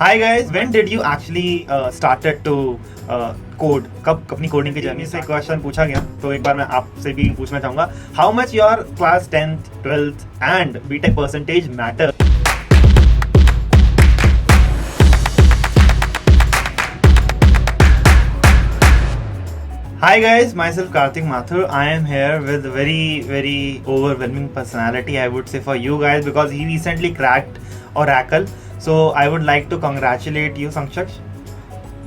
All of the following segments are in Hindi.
Hi guys, when did you actually started to code? कब अपनी कोडिंग की जर्नी से क्वेश्चन पूछा गया तो एक बार मैं आपसे भी पूछना चाहूँगा how much your class 10th 12th and BTech percentage matter. Hi guys, myself Karthik Mathur. I am here with a very overwhelming personality, I would say, for you guys because he recently cracked Oracle. So I would like to congratulate you, Sankshaksh.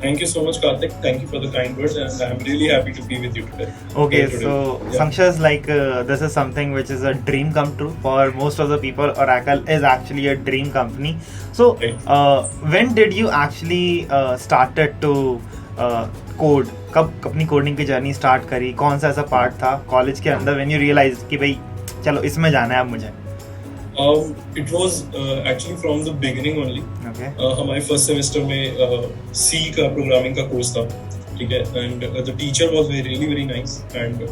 Thank you so much, Karthik. Thank you for the kind words, and I'm really happy to be with you today. Okay, so Sankshaksh, like this is something which is a dream come true for most of the people. Oracle is actually a dream company. So when did you actually started to code? कब अपनी कोडिंग की जर्नी स्टार्ट करी? कौन सा ऐसा पार्ट था कॉलेज के अंदर व्हेन यू रियलाइज कि भाई चलो इसमें जाना है अब मुझे? It was actually from the beginning only. Okay. हमारे फर्स्ट सेमेस्टर में C का प्रोग्रामिंग का कोर्स था, ठीक है, and the teacher was very nice and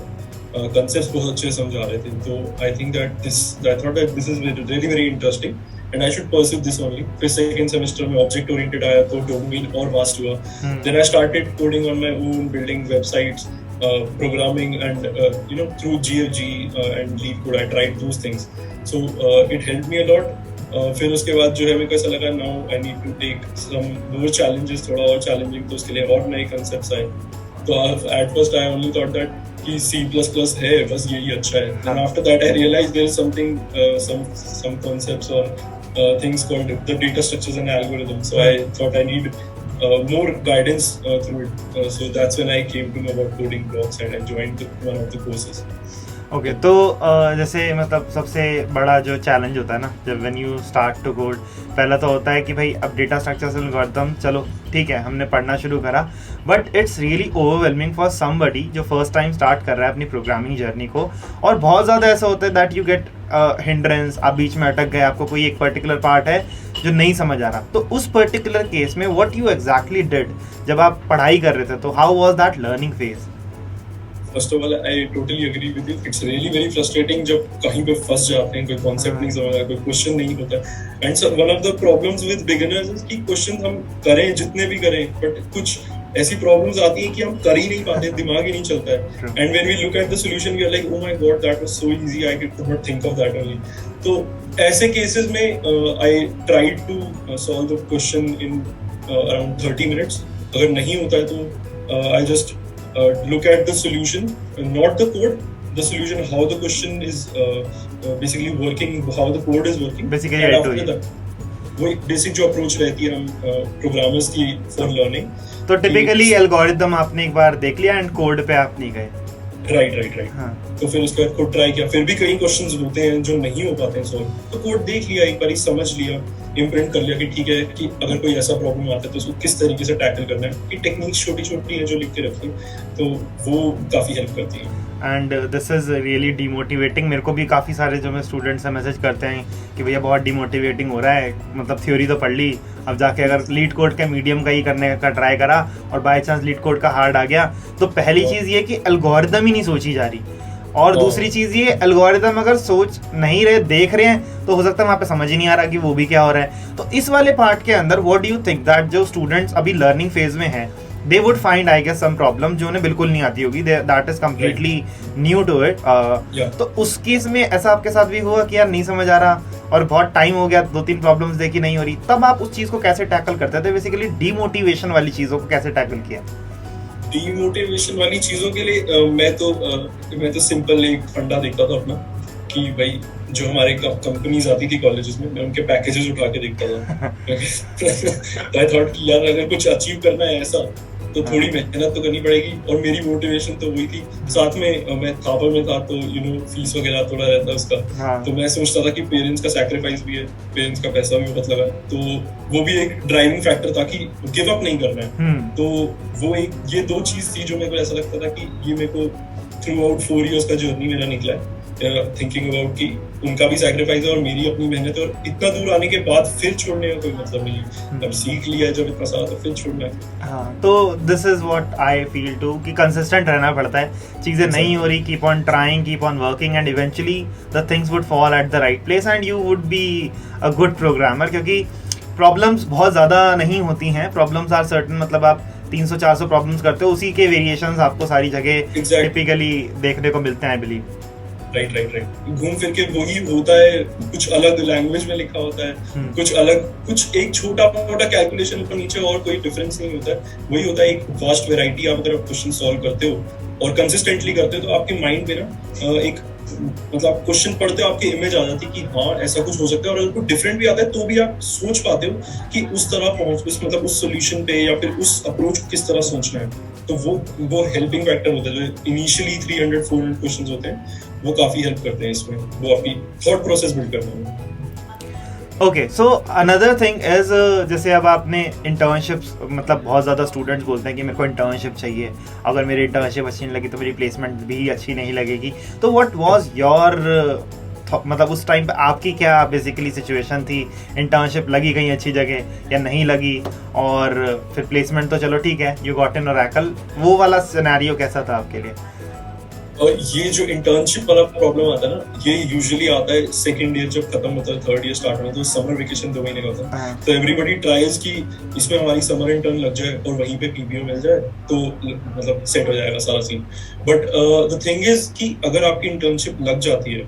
concepts बहुत अच्छे समझा रहे थे. तो I think that I thought that this is very interesting and I should pursue this only. फिर second semester में object oriented आया तो domain और vast हुआ. Then I started coding on my own, building websites, programming and through GFG and LeetCode I tried those things. So it helped me a lot. फिर उसके बाद जो है मेरे को ऐसा लगा now I need to take some more challenges, थोड़ा और challenging, तो उसके लिए और नए concepts आए. तो at first I only thought that कि C++ है बस यही अच्छा है. And after that I realized there is something some concepts or things called the data structures and algorithms. So I thought I need more guidance through it. So that's when I came to know about coding blocks and I joined one of the courses. Okay, तो जैसे मतलब सबसे बड़ा जो चैलेंज होता है ना जब when you start to code, पहला तो होता है कि भाई अब डेटा स्ट्रक्चर्स एल्गोरिथम चलो ठीक है हमने पढ़ना शुरू करा, but it's really overwhelming for somebody जो फर्स्ट टाइम स्टार्ट कर रहा है अपनी प्रोग्रामिंग जर्नी को. और बहुत ज़्यादा ऐसा होता है दैट यू गेट हिंड्रेंस, आप बीच में अटक गए, आपको कोई एक पर्टिकुलर पार्ट है जो नहीं समझ आ रहा. तो उस पर्टिकुलर केस में व्हाट यू एग्जैक्टली डिड जब आप पढ़ाई कर रहे थे, तो how was that learning phase? First of all, I totally agree with you. It's really very frustrating जब कहीं पे फंस जाते हैं, कोई कॉन्सेप्ट नहीं समझ आता, कोई क्वेश्चन नहीं होता. And so one of the problems with beginners is कि क्वेश्चन हम करें जितने भी करें, but कुछ ऐसी प्रॉब्लम्स आती हैं कि हम कर ही नहीं पाते, दिमाग ही नहीं चलता है. And when we look at the solution, we are like, oh my god, that was so easy. I could not think of that only. तो ऐसे केसेस में I tried to solve the question in around 30 minutes. अगर नहीं होता है तो I just look at the solution, not the code, the solution, how the question is basically working, how the code is working. Basically, and after that, वो एक basic जो approach रहती है हम programmers की for learning. तो टिपिकली एल्गोरिथम आपने एक बार देख लिया एंड कोड पे आप नहीं गए. राइट. तो फिर उसके बाद कोड ट्राई किया, फिर भी कई क्वेश्चंस होते हैं जो नहीं हो पाते हैं सॉल्व, तो कोड देख लिया, एक बार समझ लिया, इम्प्रिंट कर लिया कि ठीक है कि अगर कोई ऐसा प्रॉब्लम आता है तो उसको किस तरीके से टैकल करना है. कि टेक्निक्स छोटी है जो लिख के रखी तो वो काफ़ी हेल्प करती है. And this is really demotivating. मेरे को भी काफ़ी सारे जो मैं स्टूडेंट्स हैं मैसेज करते हैं कि भैया बहुत डीमोटिवेटिंग हो रहा है, मतलब थ्योरी तो पढ़ ली, अब जाके अगर लीड कोड का मीडियम का ही करने का ट्राई करा और बाय चांस लीड कोड का हार्ड आ गया, तो पहली चीज़ ये कि एल्गोरिथम ही नहीं सोची जा रही, और दूसरी चीज़ ये एल्गोरिथम अगर सोच नहीं रहे, देख रहे हैं, तो हो सकता है वहाँ पे समझ ही नहीं आ रहा कि वो भी क्या हो रहा है. तो इस वाले पार्ट के अंदर what do you think that जो स्टूडेंट्स अभी लर्निंग फेज में हैं they would find I guess some problem जो उन्हें बिल्कुल नहीं आती होगी, that is completely new to it. तो उस केस में ऐसा आपके साथ भी हुआ कि यार नहीं समझ आ रहा और बहुत टाइम हो गया, 2-3 प्रॉब्लम्स देखी नहीं हो रही, तब आप उस चीज़ को कैसे टैकल करते थे? बेसिकली डीमोटिवेशन वाली चीज़ों को कैसे टैकल किया? डीमोटिवेशन वाली चीज़ों के लिए मैं तो सिंपल एक फंडा देखता था अपना कि भाई जो हमारे कंपनीज आती थी कॉलेजेस में, मैं उनके पैकेजेस उठा के देखता था. आई थॉट कि यार अगर कुछ अचीव करना है ऐसा तो थोड़ी मेहनत तो करनी पड़ेगी, और मेरी मोटिवेशन तो वही थी. साथ में मैं थापर में था तो फीस वगैरह थोड़ा रहता उसका. तो मैं सोचता था कि पेरेंट्स का सैक्रिफाइस भी है, पेरेंट्स का पैसा भी बहुत लगा, तो वो भी एक ड्राइविंग फैक्टर था कि गिव अप नहीं करना है. तो वो ये दो चीज थी जो मेरे को ऐसा लगता था कि ये मेरे को थ्रू आउट 4 years का जर्नी मेरा निकला है, थिंकिंग अबाउट कि उनका भी सैक्रिफाइस है और मेरी अपनी मेहनत है, और इतना दूर आने के बाद फिर छोड़ने का कोई मतलब नहीं है. अब सीख लिया है जब इतना सारा, तो फिर छोड़ना है. हाँ, तो this is what I feel to कि कंसिस्टेंट रहना पड़ता है. चीज़ें नहीं हो रही, keep on trying, keep on working, and eventually the things would fall at the right place and you would be a good programmer. क्योंकि प्रॉब्लम्स बहुत ज़्यादा नहीं होती हैं, प्रॉब्लम्स आर सर्टन, मतलब आप 300-400 प्रॉब्लम्स करते हो, उसी के वेरिएशंस आपको सारी जगह टिपिकली देखने को मिलते हैं आई बिलीव। राइट घूम फिर के वही होता है, कुछ अलग लैंग्वेज में लिखा होता है, कुछ अलग, कुछ एक छोटा मोटा कैलकुलेशन ऊपर नीचे, और कोई डिफरेंस नहीं होता है। वही होता है एक वास्ट वेराइटी। आप अगर क्वेश्चन सॉल्व करते हो और कंसिस्टेंटली करते हो तो आपके माइंड में ना एक मतलब क्वेश्चन पढ़ते हो आपकी इमेज आ जाती है कि हाँ ऐसा कुछ हो सकता है, और अगर कुछ डिफरेंट भी आता है तो भी आप सोच पाते हो कि उस तरह पहुंच, उस मतलब उस सॉल्यूशन पे या फिर उस अप्रोच को किस तरह सोचना है। तो वो हेल्पिंग फैक्टर होता है। जो इनिशियली 300-400 क्वेश्चंस होते हैं वो काफी हेल्प करते हैं इसमें, वो आपकी थॉट प्रोसेस बिल्ड करने में। Okay, so another thing is, जैसे अब आपने इंटर्नशिप्स, मतलब बहुत ज़्यादा स्टूडेंट्स बोलते हैं कि मेरे को इंटर्नशिप चाहिए, अगर मेरी इंटर्नशिप अच्छी नहीं लगी तो मेरी प्लेसमेंट भी अच्छी नहीं लगेगी। तो व्हाट वाज योर, मतलब उस टाइम पे आपकी क्या बेसिकली सिचुएशन थी? इंटर्नशिप लगी कहीं अच्छी जगह या नहीं लगी, और फिर प्लेसमेंट तो चलो ठीक है, यू गॉट इन ओरेकल, वो वाला सिनेरियो कैसा था आपके लिए? और ये जो इंटर्नशिप वाला प्रॉब्लम आता है ना, ये यूजुअली आता है सेकंड ईयर जब खत्म होता है, थर्ड ईयर स्टार्ट होता है, तो समर वेकेशन 2 महीने का होता है। तो एवरीबॉडी ट्राइज कि इसमें हमारी समर इंटर्न लग जाए और वहीं पे पीपीओ मिल जाए तो मतलब सेट हो जाएगा सारा scene. But the thing is कि अगर आपकी इंटर्नशिप लग जाती है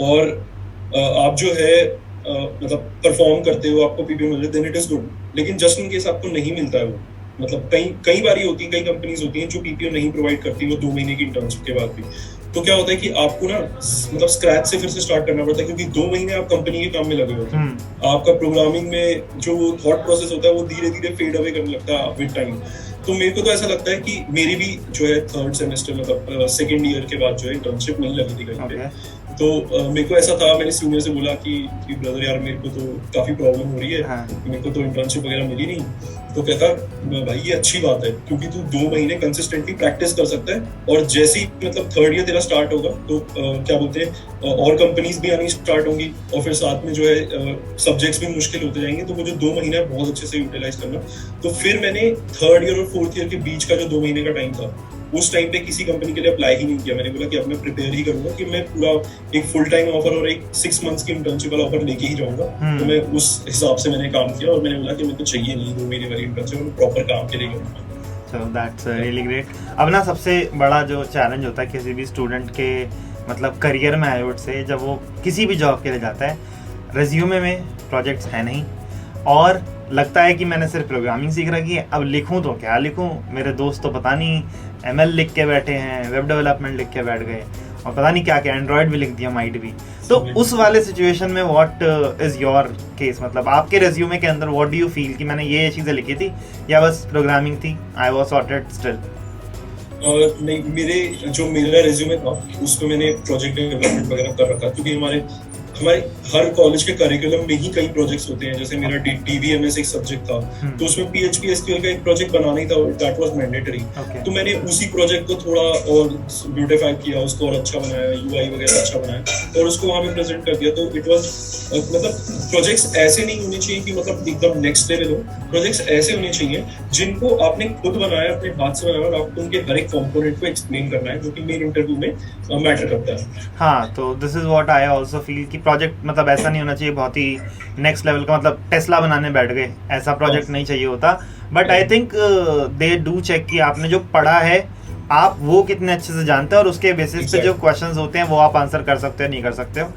और आप जो है मतलब परफॉर्म करते हो, आपको पीपीओ मिल जाए, देन इट इज गुड। लेकिन जस्ट इन केस आपको नहीं मिलता है वो, मतलब कई बारी होती है, कई कंपनीज होती हैं जो पीपीओ नहीं प्रोवाइड करती वो 2 महीने की इंटर्नशिप के बाद भी। तो क्या होता है कि आपको ना मतलब स्क्रैच से फिर से स्टार्ट करना पड़ता है, क्योंकि 2 महीने आप कंपनी के काम में लगे होते हैं। आपका प्रोग्रामिंग में जो थॉट प्रोसेस होता है वो धीरे धीरे फेड अवे करने लगता है विद टाइम। तो मेरे को तो ऐसा लगता है कि मेरी भी जो है थर्ड सेमेस्टर मतलब सेकेंड ईयर के बाद जो है इंटर्नशिप नहीं लगी थी कहीं पे। तो मेरे को ऐसा था, मैंने सीनियर से बोला कि ब्रदर यार मेरे को तो काफी प्रॉब्लम हो रही है, मेरे को तो इंटर्नशिप वगैरह मिली नहीं। तो कहता भाई ये अच्छी बात है, क्योंकि तू 2 महीने कंसिस्टेंटली प्रैक्टिस कर सकता है, और जैसे ही मतलब थर्ड ईयर तेरा स्टार्ट होगा तो क्या बोलते हैं और कंपनीज भी आनी स्टार्ट होंगी, और फिर साथ में जो है सब्जेक्ट्स भी मुश्किल होते जाएंगे। तो वो जो 2 महीना है बहुत अच्छे से यूटिलाइज करना। तो फिर मैंने थर्ड ईयर और फोर्थ ईयर के बीच का जो 2 महीने का टाइम था, उस टाइम पे किसी कंपनी के लिए अप्लाई ही नहीं किया। मैंने बोला कि अब मैं प्रिपेयर ही करूंगा कि मैं पूरा एक फुल टाइम ऑफर और एक 6 मंथ्स की इंटर्नशिप वाला ऑफर लेके ही जाऊंगा। तो मैं उस हिसाब से मैंने काम किया, और मैंने बोला कि मेरे को चाहिए नहीं 2 महीने वाली इंटर्नशिप, मैं प्रॉपर काम के लिए करूंगा। So that's really great. अब ना सबसे बड़ा जो चैलेंज होता है किसी भी स्टूडेंट के मतलब करियर में, आई वुड से, जब वो किसी भी जॉब के लिए जाता है, रेज्यूमे में प्रोजेक्ट्स है नहीं, और लगता है कि मैंने सिर्फ प्रोग्रामिंग सीख रखी है, अब लिखूं तो क्या लिखूं, मेरे दोस्त तो पता नहीं ML लिख के बैठे हैं, वेब डेवलपमेंट लिख के बैठ गए, और पता नहीं क्या क्या एंड्रॉयड भी लिख दिया माइट भी। तो उस वाले सिचुएशन में व्हाट इज योर केस? मतलब आपके रेज्यूमे के अंदर व्हाट डू यू फील कि मैंने ये चीज़ें लिखी थी, या बस प्रोग्रामिंग थी, आई वाज सॉर्टेड स्टिल? नहीं, मेरा रेज्यूमे था उसमें मैंने प्रोजेक्ट डेवलपमेंट वगैरह कर रखा, क्योंकि हमारे हर कॉलेज के करिकुलम में ही कई प्रोजेक्ट्स होते हैं। जैसे मेरा DBMS एक सब्जेक्ट था, तो उसमें PHP SQL का एक प्रोजेक्ट बनाना ही था, दैट वाज मैंडेटरी। तो मैंने उसी प्रोजेक्ट को थोड़ा और ब्यूटीफाई किया, उसको और अच्छा बनाया, UI वगैरह अच्छा बनाया, और उसको वहां पे प्रेजेंट कर दिया। तो इट वाज मतलब प्रोजेक्ट्स ऐसे नहीं होने चाहिए कि मतलब एकदम नेक्स्ट लेवल हो, प्रोजेक्ट्स ऐसे होने चाहिए जिनको आपने खुद बनाया, अपने हाथ से बनाया, और आपको उनके हर एक कंपोनेंट को एक्सप्लेन करना है, जो कि मेन इंटरव्यू में मैटर करता है। हाँ, तो this is what I also feel कि प्रोजेक्ट मतलब ऐसा नहीं होना चाहिए बहुत ही नेक्स्ट लेवल का, मतलब टेस्ला बनाने बैठ गए, ऐसा प्रोजेक्ट नहीं चाहिए होता। But I think they do check कि आपने जो पढ़ा है आप वो कितने अच्छे से जानते हैं, और उसके बेसिस पे जो क्वेश्चंस होते हैं वो आप आंसर कर सकते हो नहीं कर सकते हो।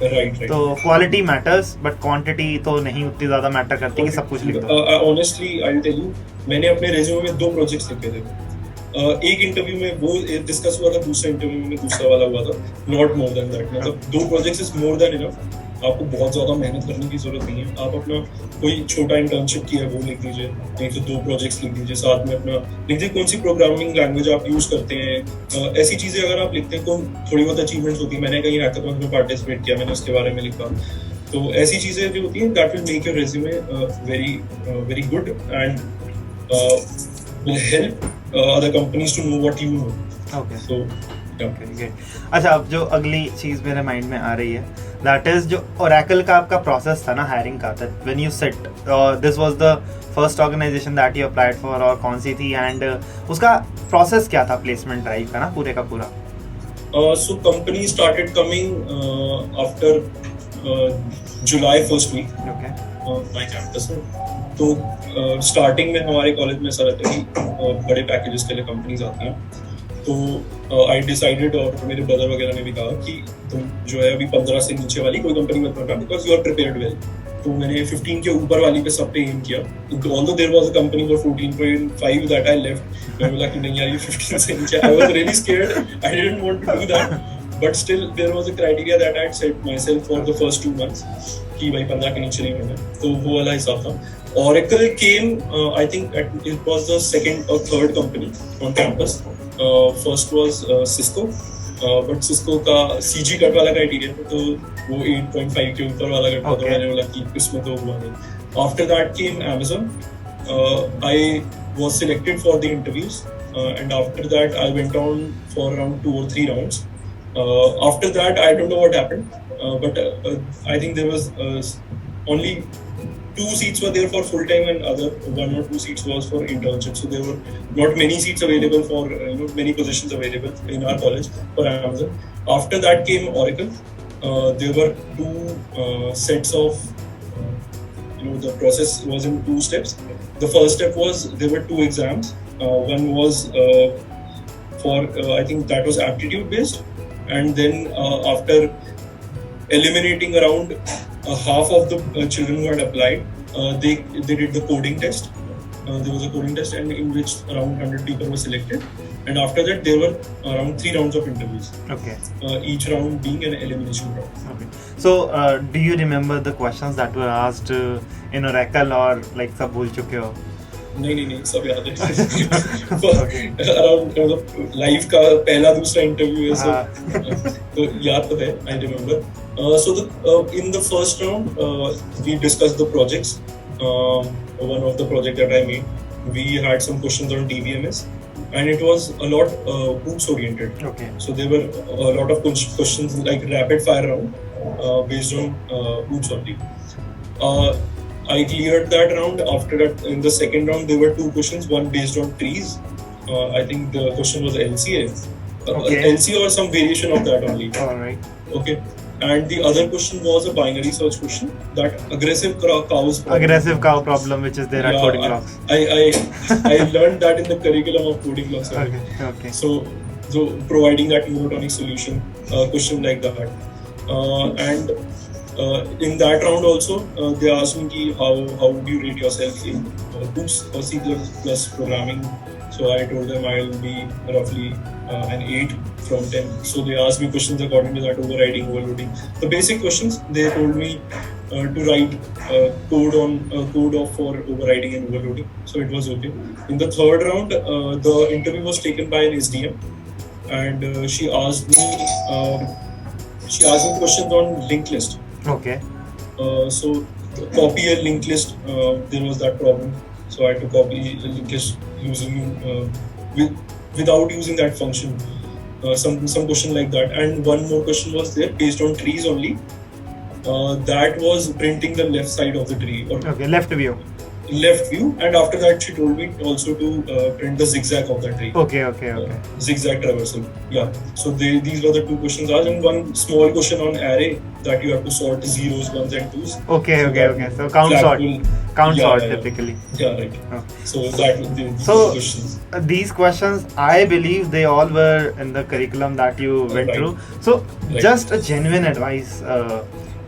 तो क्वालिटी मैटर्स बट क्वांटिटी तो नहीं उतनी ज्यादा मैटर करती कि सब कुछ लिख दो। Honestly I will tell you, मैंने अपने रेज्यूमे में 2 प्रोजेक्ट्स लिखे थे। एक इंटरव्यू में वो डिस्कस हुआ था, दूसरे इंटरव्यू में दूसरा वाला हुआ था, नॉट मोर देन दैट। मतलब 2 projects is more than enough. आपको बहुत ज्यादा मेहनत करने की जरूरत नहीं है। आप अपना कोई छोटा इंटर्नशिप किया है वो लिख दीजिए, नहीं तो 2 प्रोजेक्ट्स लिख दीजिए, साथ में अपना लिख दीजिए कौन सी प्रोग्रामिंग लैंग्वेज आप यूज करते हैं। ऐसी चीजें अगर आप लिखते हैं तो थोड़ी बहुत अचीवमेंट्स होती है। मैंने कहीं हैकाथॉन में पार्टिसिपेट किया, मैंने उसके बारे में लिखा। तो ऐसी चीजें जो होती हैं that will make your resume very good and will help other companies to know what you know. Okay. So okay. अच्छा, अब जो अगली चीज मेरे माइंड में आ रही है, दैट इज जो ओरेकल का आपका प्रोसेस था ना हायरिंग का, that when you set this was the first organisation that you applied for, और कौन सी थी, एंड उसका प्रोसेस क्या था प्लेसमेंट ड्राइव का ना पूरे का पूरा? So company started coming after July first week. Okay. My campus में। तो स्टार्टिंग में हमारे कॉलेज में ऐसा रहता है कि बड़े पैकेजेस के लिए कंपनीज आती हैं, तो आई डिसाइडेड, और मेरे ब्रदर वगैरह ने भी कहा कि तुम जो है अभी 15 से नीचे वाली कोई कंपनी मत पकड़ना, because you are prepared well. तो मैंने 15 के ऊपर वाली पे सब पे एम किया, although there was a company for 14.5 that I left. मैं बोला कि नहीं यार ये 15 से नीचे, I was really scared, I didn't want to do that, but still there was a criteria that I had set myself for the first 2 months कि भाई 15 के नीचे नहीं होना। तो वो वाला हिसाब था। Oracle came, I think it was the second or third company on campus. First was Cisco, but Cisco का CG कट वाला क्राइटेरिया था, तो वो 8.5 के ऊपर वाला कट था, तो मैंने बोला कि इसमें तो हुआ नहीं। After that came Amazon. I was selected for the interviews, and after that I went on for around 2 or 3 rounds. After that I don't know what happened, but I think there was only 2 seats were there for full time, and other 1 or 2 seats was for internship. So there were not many seats available for many positions available in our college for Amazon. After that came Oracle. There were 2 sets of the process was in 2 steps. The first step was there were 2 exams. One was for I think that was aptitude based, and then after eliminating around half of the children who had applied, they did the coding test. There was a coding test, and in which around 100 people were selected. And after that, there were around 3 rounds of interviews. Okay. Each round being an elimination round. Okay. So, do you remember the questions that were asked in Oracle, or like सब भूल चुके हो? नहीं सब याद है। अराउंड लाइफ का पहला दूसरा इंटरव्यू है, सब तो याद तो है, I remember. So in the first round, we discussed the projects. One of the project that I made, we had some questions on DBMS, and it was a lot hoops oriented. Okay. So there were a lot of questions like rapid fire round based on hoops only. I cleared that round. After that, in the second round, there were 2 questions. One based on trees. I think the question was LCA. Okay. LCA or some variation of that only. All right. Okay. And the other question was a binary search question, that aggressive cows problem. Aggressive cow problem, which is there at Coding Blocks. I learned that in the curriculum of Coding Blocks. Okay. So providing that monotonic solution, question like that. And in that round also, they asked me ki how would you rate yourself in hoops or C++ programming. So I told them I will be roughly an 8 from 10. So they asked me questions according to that: overriding, overloading. The basic questions. They told me to write code for overriding and overloading. So it was okay. In the third round, the interview was taken by an SDM, and she asked me questions on linked list. Okay. So copy a linked list. There was that problem. So I had to copy a linked list using without using that function. Some question like that. And one more question was there based on trees only. That was printing the left side of the tree. Okay, left view. And after that she told me also to print the zigzag of that tree. Okay. Zigzag traversal. Yeah. So these were the 2 questions asked, and one small question on array that you have to sort zeros, ones and twos. Okay. So count sort typically. Yeah, right. Oh. So that these questions. These questions, I believe they all were in the curriculum that you went through. So just a genuine advice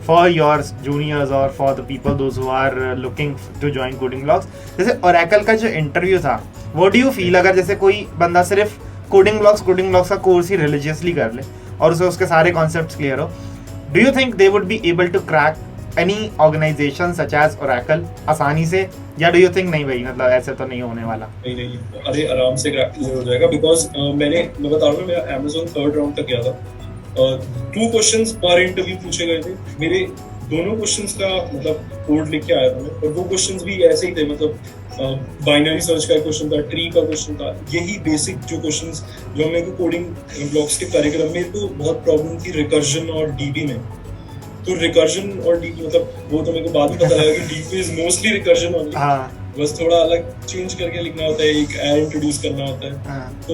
for your juniors or for the people those who are looking to join Coding Blocks. जैसे Oracle का जो इंटरव्यू था, what do you feel अगर जैसे कोई बंदा सिर्फ Coding Blocks का कोर्स ही religiously कर ले और उसे उसके सारे कॉन्सेप्ट्स क्लियर हो, do you think they would be able to crack any organization such as Oracle आसानी से, या do you think नहीं भाई मतलब ऐसे तो नहीं होने वाला? नहीं अरे आराम से क्लियर हो जाएगा, बिकॉज मैं बता रहा हूँ, मेरा Amazon 3rd राउंड तक गया था। 2 क्वेश्चंस पर इंटरव्यू पूछे गए थे। मेरे दोनों क्वेश्चंस का मतलब कोड लिख के आया था मैं, और वो क्वेश्चंस भी ऐसे ही थे, मतलब बाइनरी सर्च का क्वेश्चन था, ट्री का क्वेश्चन था, यही बेसिक जो क्वेश्चंस जो मेरे को कोडिंग ब्लॉक्स के कार्यक्रम में तो बहुत प्रॉब्लम थी रिकर्जन और डीबी में। तो रिकर्जन और डीबी मतलब वो तो मेरे को बाद में पता लगा कि dB is mostly recursion only, बस थोड़ा अलग चेंज करके लिखना होता है, एक एरर इंट्रोड्यूस करना होता है। तो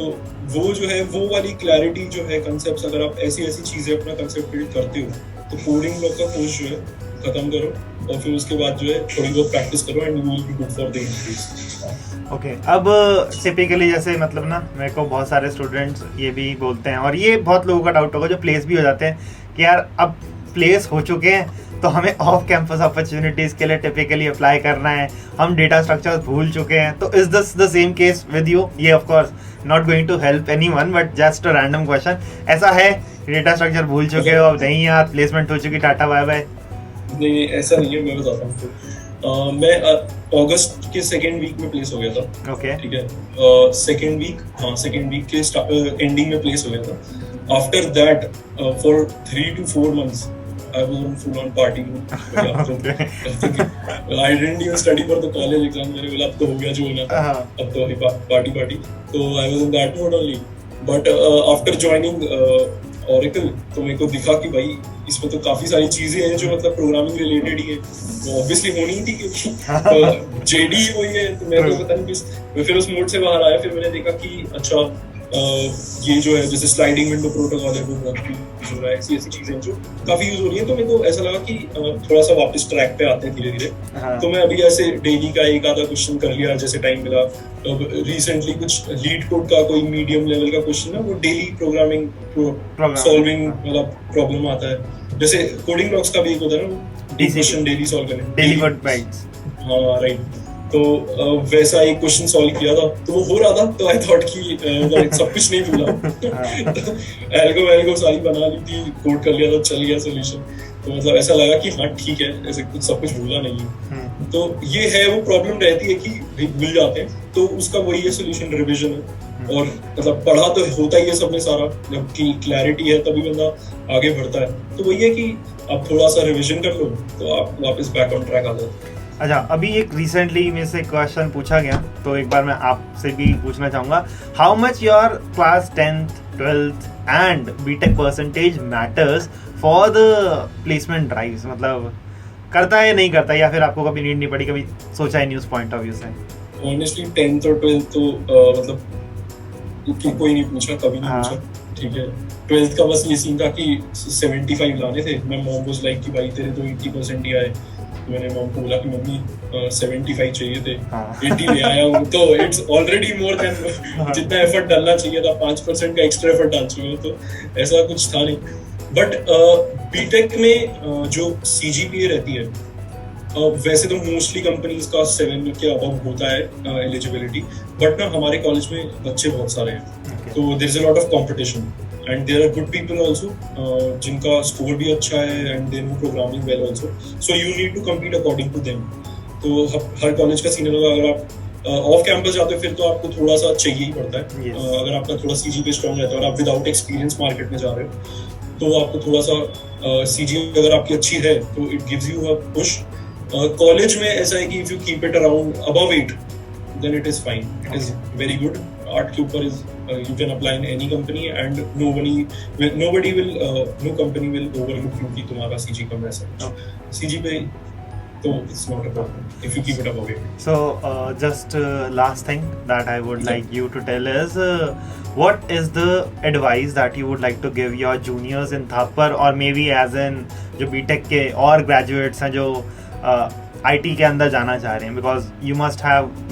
वो जो है वो वाली क्लैरिटी जो है कंसेप्ट्स, अगर आप ऐसी चीजें अपना कंसेप्ट बिल्ड करते हो तो कोडिंग ब्लॉक का कोर्स जो है खत्म करो, और फिर उसके बाद जो है थोड़ी बहुत प्रैक्टिस करो and you will be good for the interviews. Okay अब टिपिकली जैसे मतलब ना मेरे को बहुत सारे स्टूडेंट्स ये भी बोलते हैं और ये बहुत लोगों का डाउट होगा जो प्लेस भी हो जाते हैं कि यार अब प्लेस हो चुके हैं तो हमें ऑफ कैंपस अपॉर्चुनिटीज़ के लिए टिपिकली अप्लाई करना है, हम डेटा स्ट्रक्चर भूल चुके हैं, तो is this the same case with you? ये of course not going to help anyone but just a random question, ऐसा है डेटा स्ट्रक्चर भूल चुके हो, अब नहीं यार प्लेसमेंट हो चुकी, टाटा बाय बाय? नहीं ऐसा नहीं है, मैं बताता हूँ आपको। मैं अगस्त के सेकेंड वीक में प्लेस हो गया था। ओके ठीक है, सेकेंड वीक के एंडिंग में प्लेस हो गया था। After that for 3 to 4 months I was on full on party mode. I didn't even study for the college exam. मैंने बोला अब तो हो गया जो होना था, अब तो अभी पार्टी। तो I was in that mode only. But after joining Oracle तो मेरे को दिखा कि भाई इसमें तो काफी सारी चीजें हैं जो मतलब प्रोग्रामिंग रिलेटेड ही है, तो ऑब्वियसली होनी ही थी क्योंकि जेडी वही है। तो मैं तो पता नहीं किस, मैं फिर उस मोड से बाहर आया। फिर मैंने देखा कि अच्छा ये जो है जैसे स्लाइडिंग विंडो प्रोटोकॉल है वो बहुत यूज हो रहा है, ऐसी ऐसी चीजें जो काफी यूज हो रही है। तो मेरे को ऐसा लगा कि थोड़ा सा वापस ट्रैक पे आते हैं धीरे धीरे। तो मैं अभी ऐसे डेली का एक आधा क्वेश्चन कर लिया जैसे टाइम मिला। रिसेंटली कुछ लीड कोड का कोई मीडियम लेवल का क्वेश्चन ना वो डेली प्रोग्रामिंग सॉल्विंग वाला प्रॉब्लम आता है, जैसे कोडिंग ब्लॉक्स का भी एक होता है ना क्वेश्चन डेली सॉल्व करें, डेली वर्ड बाइट्स। हाँ राइट। तो वैसा एक क्वेश्चन सॉल्व किया था तो वो हो रहा था। तो आई थॉट कि सब कुछ नहीं भूला, एल्गो सारी बना ली थी, कोड कर लिया था, चल गया सोल्यूशन। तो मतलब ऐसा लगा कि हाँ ठीक है, ऐसे कुछ सब कुछ भूला नहीं है। तो ये है वो प्रॉब्लम रहती है कि भूल जाते हैं, तो उसका वही है सोल्यूशन, रिविजन है। और मतलब पढ़ा तो होता ही है सबने सारा, जब क्लैरिटी है तभी बंदा आगे बढ़ता है। तो वही है कि आप थोड़ा सा रिविजन कर लो तो आप वापस बैक ऑन ट्रैक आ जाते। अच्छा अभी एक रिसेंटली में से क्वेश्चन पूछा गया तो एक बार मैं आपसे भी पूछना चाहूँगा, how much your class 10th 12th and BTech percentage matters for the placement drives? मतलब करता है नहीं करता, या फिर आपको कभी नीड नहीं पड़ी, कभी सोचा है नहीं उस पॉइंट ऑफ व्यू से? ऑनेस्टली 10th और 12th तो मतलब कोई नहीं पूछा, कभी नहीं पूछा। ठीक है, 12th का बस ये सीन था कि 75 लाने थे। मैं मॉम वाज लाइक कि भाई तेरे तो 80% ही आए। मैंने मॉम को बोला कि मम्मी 75 चाहिए थे, 80 ले आया हूँ, तो इट्स ऑलरेडी मोर देन जितना एफर्ट डालना चाहिए था, 5% का एक्स्ट्रा एफर्ट डाल चुके हैं। तो ऐसा कुछ था नहीं। बट बीटेक में जो CGPA रहती है, वैसे तो मोस्टली कंपनीज का 7 के अबव होता है एलिजिबिलिटी, बट ना हमारे कॉलेज में बच्चे बहुत सारे हैं, तो there is a lot of competition and there are good people also जिनका स्कोर भी अच्छा है and they know programming well also, so you need to compete according to them. तो हर कॉलेज का सीन होगा। अगर आप ऑफ कैंपस जाते हो फिर तो आपको थोड़ा सा चाहिए ही पड़ता है। अगर आपका थोड़ा CGPA स्ट्रॉन्ग रहता है और आप विदाउट एक्सपीरियंस मार्केट में जा रहे हो तो आपको थोड़ा सा CGPA अगर आपकी अच्छी है तो it gives you a push. College में ऐसा है कि if you keep it around above 8 then it is fine, it is very good। 8 के ऊपर is you can apply in any company and nobody will no company will overlook you कि तुम्हारा CG कम है। CG पे तो it's not a problem if you keep it above 8। So just last thing that I would like you to tell is what is the advice that you would like to give your juniors in Thapar or maybe as in जो BTech के और graduates हैं जो IT के अंदर जाना चाह रहे हैं, because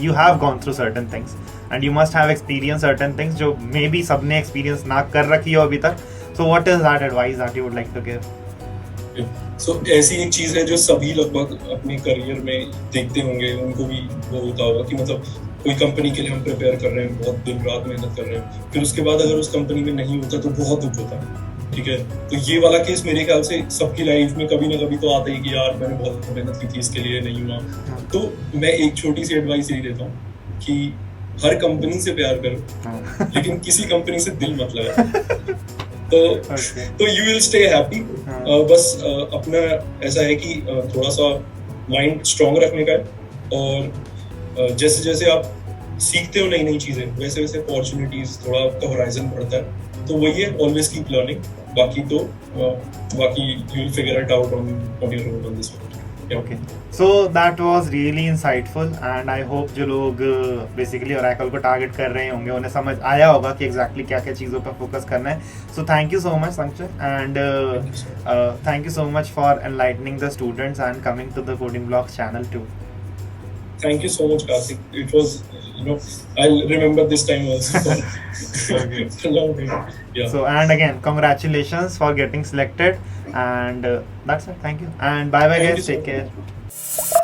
you have gone through certain things and you must have experienced certain things जो maybe सबने experience ना कर रखी हो अभी तक। So what is that advice that you would like to give? So ऐसी एक चीज है जो सभी लगभग अपने करियर में देखते होंगे, उनको भी वो होता होगा कि मतलब कोई कंपनी के लिए हम प्रिपेयर कर रहे हैं, बहुत दिन रात मेहनत कर रहे हैं, फिर उसके बाद अगर उस कंपनी में नहीं होता तो बहुत दुख होता है। ठीक है, तो ये वाला केस मेरे ख्याल से सबकी लाइफ में कभी ना कभी तो आता ही कि यार मैंने बहुत मेहनत की थी इसके लिए, नहीं हुआ। तो मैं एक छोटी सी एडवाइस यही देता हूँ कि हर कंपनी से प्यार करो लेकिन किसी कंपनी से दिल मत लगा। तो यू विल स्टे हैप्पी। बस अपना ऐसा है कि थोड़ा सा माइंड स्ट्रॉन्ग रखने का है, और जैसे जैसे आप सीखते हो नई नई चीजें वैसे वैसे अपॉर्चुनिटीज थोड़ा आपका होराइजन बढ़ता है। तो वही है, ऑलवेज कीप लर्निंग। बाकी you will figure it out on your own on this one. Okay, so that was really insightful and I hope जो लोग बेसिकली ओरेकल को टारगेट कर रहे होंगे उन्हें समझ आया होगा कि एग्जैक्टली क्या क्या चीज़ों पर फोकस करना है. So thank you so much Sanjay and thank you so much for enlightening the students and coming to the Coding Blocks channel too. Thank you so much, Karthik. It was, I'll remember this time also. Okay. For a long time. Yeah. So and again, congratulations for getting selected and that's it. Thank you and bye bye Thank guys. you so Take much. care.